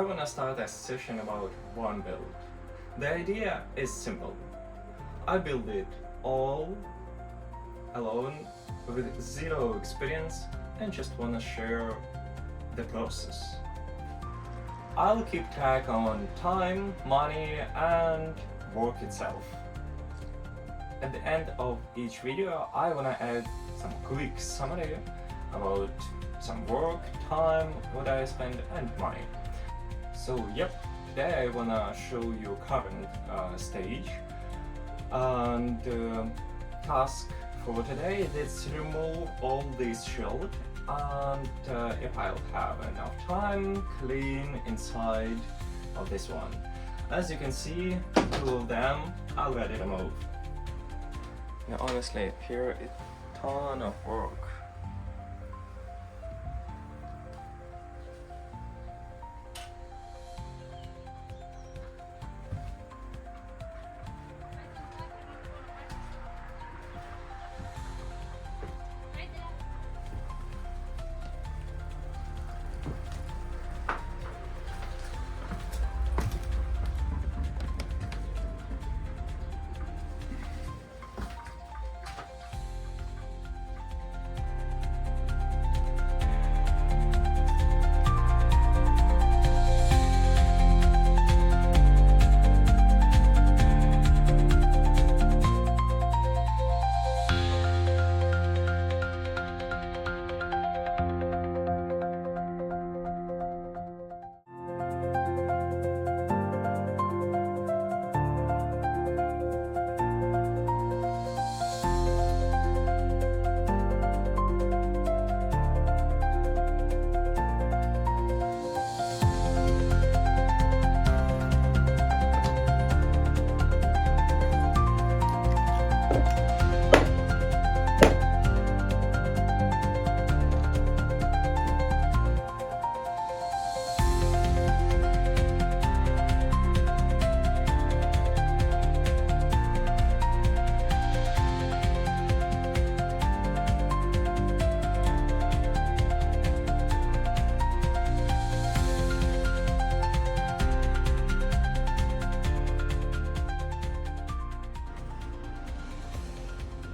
I wanna start a session about one build. The idea is simple. I build it all alone with zero experience and just wanna share the process. I'll keep track on time, money, and work itself. At the end of each video, I wanna add some quick summary about some work, time, what I spend, and money. So yep, today I wanna show you current stage. And task for today is to remove all this shield, and if I'll have enough time, clean inside of this one. As you can see, two of them already removed. Now honestly, here is a ton of work.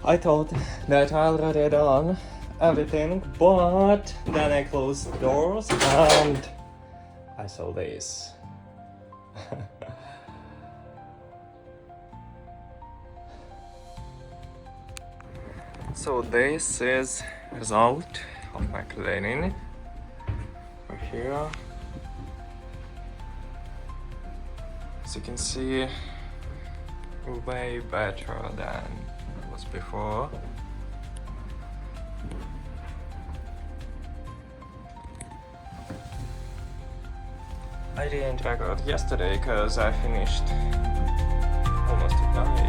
I thought that I already done everything, but then I closed the doors and I saw this. So this is result of my cleaning right here. As you can see, way better than it was before. I didn't record yesterday because I finished almost at night.